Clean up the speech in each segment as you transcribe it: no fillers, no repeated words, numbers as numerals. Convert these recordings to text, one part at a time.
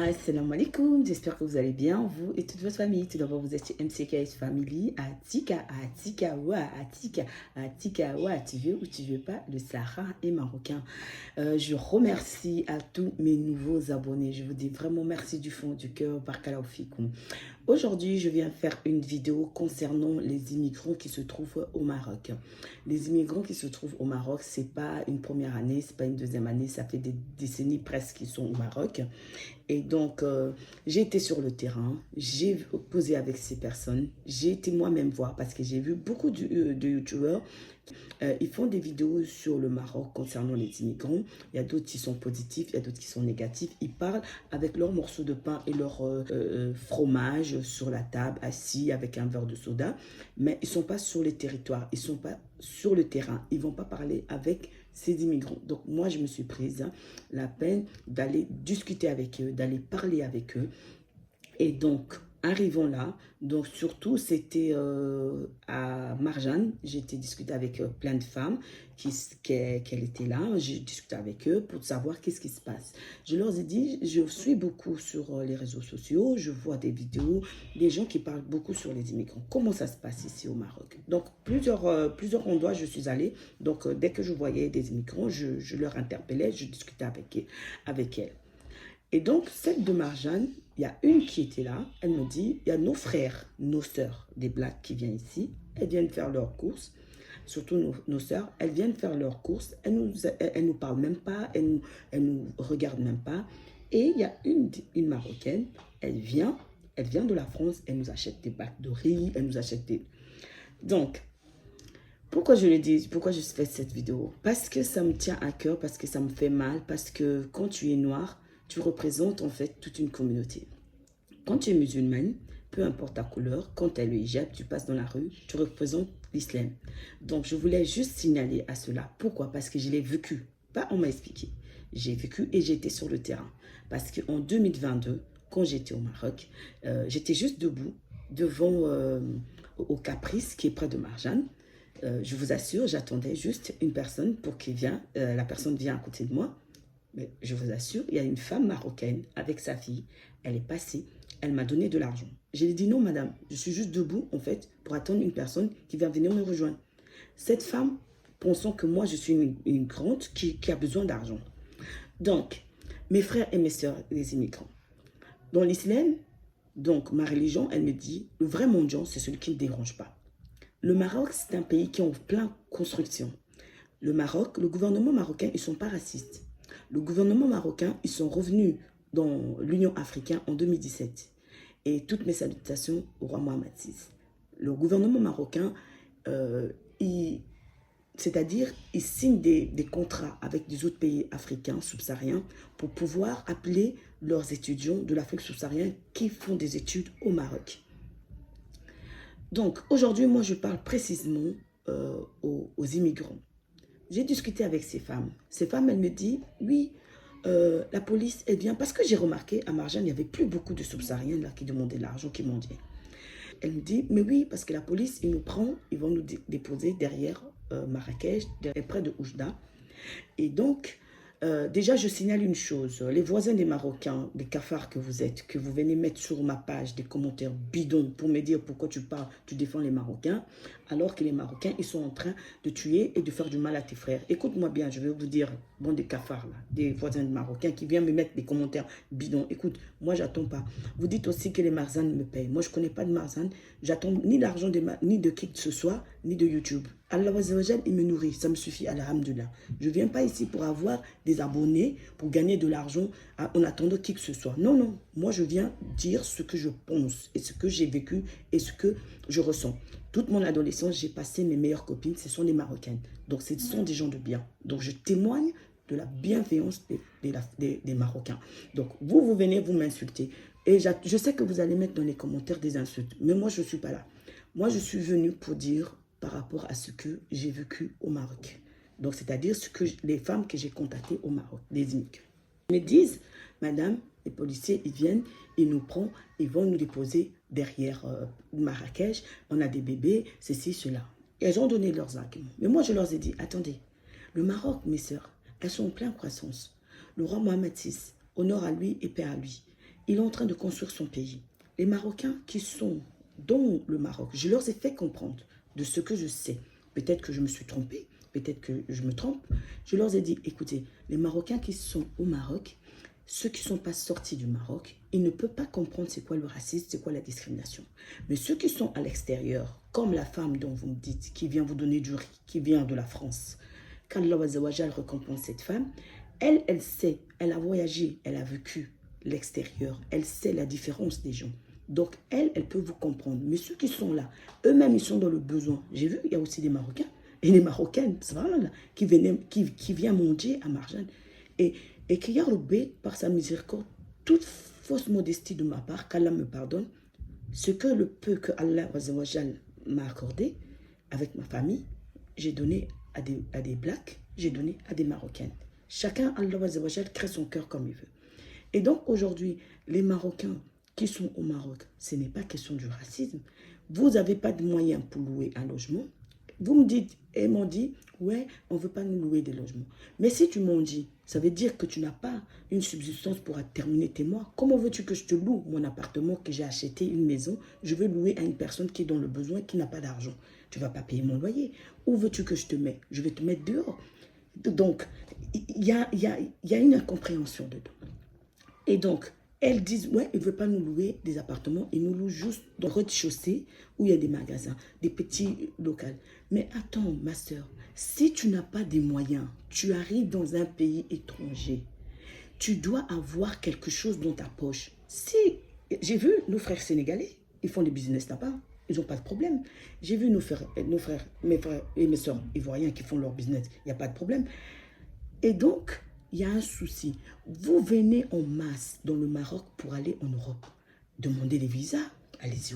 Assalamu alaikum, j'espère que vous allez bien, vous et toute votre famille. Tout d'abord, vous êtes chez MCKS Family, Atika, ouais, tu veux ou tu veux pas, le Sahara est marocain. Je remercie à tous mes nouveaux abonnés. Je vous dis vraiment merci du fond du cœur, Barkala Fikoum. Aujourd'hui, je viens faire une vidéo concernant les immigrants qui se trouvent au Maroc. Les immigrants qui se trouvent au Maroc, c'est pas une première année, c'est pas une deuxième année, ça fait des décennies presque qu'ils sont au Maroc. Et donc, j'ai été sur le terrain, j'ai posé avec ces personnes, j'ai été moi-même voir parce que j'ai vu beaucoup de YouTubeurs. Ils font des vidéos sur le Maroc concernant les immigrants. Il y a d'autres qui sont positifs, il y a d'autres qui sont négatifs. Ils parlent avec leurs morceaux de pain et leur fromage sur la table, assis avec un verre de soda. Mais ils ne sont pas sur les territoires, ils ne sont pas sur le terrain. Ils ne vont pas parler avec ces immigrants. Donc moi, je me suis prise la peine d'aller discuter avec eux, d'aller parler avec eux. Et donc, arrivons là. Donc, surtout, c'était à Marjane. J'ai été discuter avec plein de femmes qu'elles étaient là. J'ai discuté avec eux pour savoir qu'est-ce qui se passe. Je leur ai dit, je suis beaucoup sur les réseaux sociaux. Je vois des vidéos, des gens qui parlent beaucoup sur les immigrants. Comment ça se passe ici au Maroc? Donc, plusieurs endroits, je suis allée. Donc, dès que je voyais des immigrants, je leur interpellais, je discutais avec elles. Et donc, celle de Marjane, il y a une qui était là, elle me dit, il y a nos frères, nos sœurs, des Blacks qui viennent ici, elles viennent faire leurs courses, surtout nos sœurs, elles viennent faire leurs courses, elles nous parlent même pas, elles nous regardent même pas. Et il y a une Marocaine, elle vient de la France, elle nous achète des bacs de riz, elle nous achète des... Donc, pourquoi je le dis, pourquoi je fais cette vidéo? Parce que ça me tient à cœur, parce que ça me fait mal, parce que quand tu es noir, tu représentes en fait toute une communauté. Quand tu es musulmane, peu importe ta couleur, quand tu as le hijab, tu passes dans la rue, tu représentes l'islam. Donc je voulais juste signaler à cela. Pourquoi? Parce que je l'ai vécu. Pas on m'a expliqué. J'ai vécu et j'étais sur le terrain. Parce qu'en 2022, quand j'étais au Maroc, j'étais juste debout devant au Caprice qui est près de Marjane. Je vous assure, j'attendais juste une personne pour qu'il vienne. La personne vient à côté de moi. Mais je vous assure, il y a une femme marocaine avec sa fille. Elle est passée, elle m'a donné de l'argent. Je lui ai dit non madame, je suis juste debout en fait pour attendre une personne qui va venir me rejoindre. Cette femme, pensant que moi je suis une grande qui a besoin d'argent. Donc, mes frères et mes sœurs, les immigrants. Dans l'islam, donc ma religion, elle me dit, le vrai mendiant, c'est celui qui ne dérange pas. Le Maroc, c'est un pays qui est en plein construction. Le Maroc, le gouvernement marocain, ils ne sont pas racistes. Le gouvernement marocain, ils sont revenus dans l'Union africaine en 2017. Et toutes mes salutations au roi Mohamed VI. Le gouvernement marocain, c'est-à-dire, ils signent des contrats avec des autres pays africains, subsahariens, pour pouvoir appeler leurs étudiants de l'Afrique subsaharienne qui font des études au Maroc. Donc, aujourd'hui, moi, je parle précisément aux immigrants. J'ai discuté avec ces femmes. Ces femmes, elles me disent, oui, la police, elle vient. Parce que j'ai remarqué, à Marjane, il n'y avait plus beaucoup de subsahariens là qui demandaient l'argent, qui mendiaient. Elle me dit, mais oui, parce que la police, ils nous prend, ils vont nous déposer derrière Marrakech, près de Oujda. Et donc, déjà, je signale une chose. Les voisins des Marocains, des cafards que vous êtes, que vous venez mettre sur ma page des commentaires bidons pour me dire pourquoi tu parles, tu défends les Marocains, alors que les Marocains, ils sont en train de tuer et de faire du mal à tes frères. Écoute-moi bien, je vais vous dire, bon, des cafards, là, des voisins des Marocains qui viennent me mettre des commentaires bidons. Écoute, moi, j'attends pas. Vous dites aussi que les Marzanes me payent. Moi, je ne connais pas de Marzanes. J'attends ni l'argent ni de qui que ce soit, ni de YouTube. Allah Azzawajal, il me nourrit, ça me suffit, alhamdoulilah. Je ne viens pas ici pour avoir des abonnés, pour gagner de l'argent en attendant qui que ce soit. Non, non, moi je viens dire ce que je pense et ce que j'ai vécu et ce que je ressens. Toute mon adolescence, j'ai passé mes meilleures copines, ce sont des Marocaines. Donc ce sont des gens de bien. Donc je témoigne de la bienveillance des Marocains. Donc vous venez, vous m'insulter. Et je sais que vous allez mettre dans les commentaires des insultes, mais moi je ne suis pas là. Moi je suis venue pour dire par rapport à ce que j'ai vécu au Maroc. Donc, c'est-à-dire les femmes que j'ai contactées au Maroc, les immigrés. Ils me disent, madame, les policiers, ils viennent, ils nous prennent, ils vont nous déposer derrière Marrakech, on a des bébés, ceci, cela. Et elles ont donné leurs arguments. Mais moi, je leur ai dit, attendez, le Maroc, mes sœurs, elles sont en pleine croissance. Le roi Mohamed VI, honneur à lui et paix à lui. il est en train de construire son pays. Les Marocains qui sont dans le Maroc, je leur ai fait comprendre de ce que je sais. Peut-être que je me suis trompée, peut-être que je me trompe. Je leur ai dit, écoutez, les Marocains qui sont au Maroc, ceux qui ne sont pas sortis du Maroc, ils ne peuvent pas comprendre c'est quoi le racisme, c'est quoi la discrimination. Mais ceux qui sont à l'extérieur, comme la femme dont vous me dites, qui vient vous donner du riz, qui vient de la France, qu'Allah Azzawajal récompense cette femme, elle sait, elle a voyagé, elle a vécu l'extérieur, elle sait la différence des gens. Donc, elle peut vous comprendre. Mais ceux qui sont là, eux-mêmes, ils sont dans le besoin. J'ai vu, il y a aussi des Marocains et des Marocaines, qui viennent manger à Marjane. Et qui a robé par sa miséricorde toute fausse modestie de ma part, qu'Allah me pardonne, ce que le peu que Allah m'a accordé avec ma famille, j'ai donné à des Blacks, j'ai donné à des Marocaines. Chacun, Allah crée son cœur comme il veut. Et donc aujourd'hui, les Marocains qui sont au Maroc, ce n'est pas question du racisme. Vous n'avez pas de moyens pour louer un logement. Vous me dites, et m'ont dit, ouais, on ne veut pas nous louer des logements. Mais si tu m'en dis, ça veut dire que tu n'as pas une subsistance pour terminer tes mois. Comment veux-tu que je te loue mon appartement, que j'ai acheté une maison? Je veux louer à une personne qui est dans le besoin, qui n'a pas d'argent. Tu ne vas pas payer mon loyer. Où veux-tu que je te mette? Je vais te mettre dehors. Donc, il y a une incompréhension dedans. Et donc, elles disent, ouais, ils ne veulent pas nous louer des appartements, ils nous louent juste dans le rez-de-chaussée où il y a des magasins, des petits locaux. Mais attends, ma soeur, si tu n'as pas des moyens, tu arrives dans un pays étranger, tu dois avoir quelque chose dans ta poche. Si, j'ai vu nos frères sénégalais, ils font des business là-bas, ils n'ont pas de problème. J'ai vu mes frères et mes soeurs ivoiriens qui font leur business, il n'y a pas de problème. Et donc, il y a un souci. Vous venez en masse dans le Maroc pour aller en Europe. Demandez les visas. Allez-y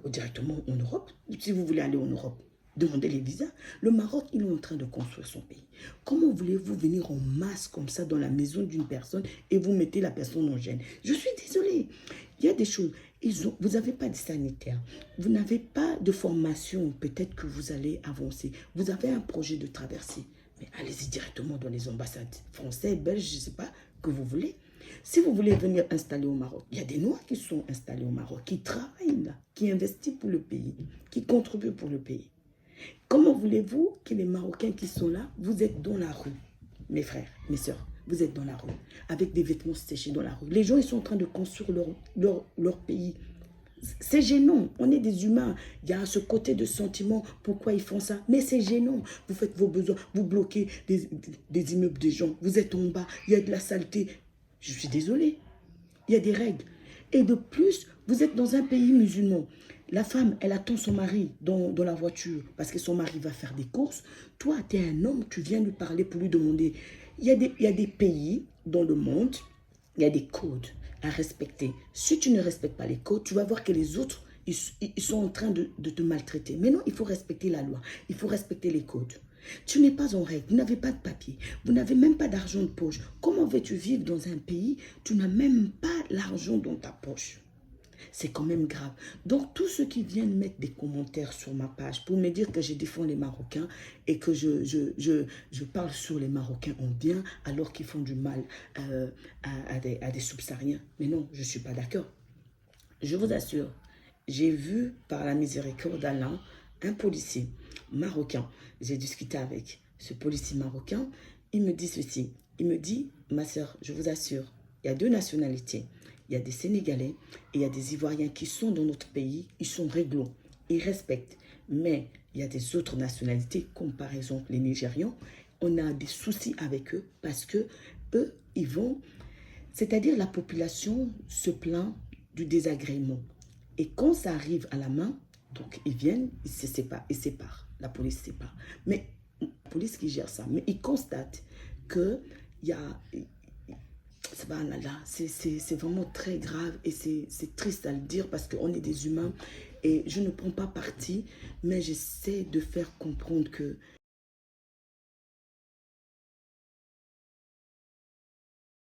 directement en Europe. Si vous voulez aller en Europe, demandez les visas. Le Maroc, il est en train de construire son pays. Comment voulez-vous venir en masse comme ça dans la maison d'une personne et vous mettez la personne en gêne? Je suis désolée. Il y a des choses. Vous n'avez pas de sanitaire. Vous n'avez pas de formation. Peut-être que vous allez avancer. Vous avez un projet de traversée. Mais allez-y directement dans les ambassades françaises, belges, je ne sais pas, que vous voulez. Si vous voulez venir installer au Maroc, il y a des Noirs qui sont installés au Maroc, qui travaillent là, qui investissent pour le pays, qui contribuent pour le pays. Comment voulez-vous que les Marocains qui sont là, vous êtes dans la rue, mes frères, mes soeurs, vous êtes dans la rue, avec des vêtements séchés dans la rue. Les gens, ils sont en train de construire leur pays. C'est gênant, on est des humains, il y a ce côté de sentiment, pourquoi ils font ça, mais c'est gênant, vous faites vos besoins, vous bloquez des immeubles des gens, vous êtes en bas, il y a de la saleté, je suis désolée, il y a des règles. Et de plus, vous êtes dans un pays musulman, la femme, elle attend son mari dans la voiture parce que son mari va faire des courses, toi, tu es un homme, tu viens lui parler pour lui demander, il y a des pays dans le monde, il y a des codes à respecter. Si tu ne respectes pas les codes, tu vas voir que les autres, ils sont en train de te maltraiter. Mais non, il faut respecter la loi. Il faut respecter les codes. Tu n'es pas en règle, vous n'avez pas de papier, vous n'avez même pas d'argent de poche. Comment veux-tu vivre dans un pays, tu n'as même pas l'argent dans ta poche? C'est quand même grave. Donc, tous ceux qui viennent mettre des commentaires sur ma page pour me dire que je défends les Marocains et que je parle sur les Marocains en bien alors qu'ils font du mal à des subsahariens. Mais non, je ne suis pas d'accord. Je vous assure, j'ai vu par la miséricorde d'Allah un policier marocain. J'ai discuté avec ce policier marocain. Il me dit ceci. Il me dit, ma soeur, je vous assure, il y a deux nationalités. Il y a des Sénégalais et il y a des Ivoiriens qui sont dans notre pays. Ils sont réglo, ils respectent. Mais il y a des autres nationalités, comme par exemple les Nigérians. On a des soucis avec eux parce que eux, ils vont... C'est-à-dire la population se plaint du désagrément. Et quand ça arrive à la main, donc ils viennent, ils se séparent, la police sépare. Mais la police qui gère ça, mais ils constatent qu'il y a... C'est vraiment très grave et c'est triste à le dire parce qu'on est des humains et je ne prends pas parti, mais j'essaie de faire comprendre que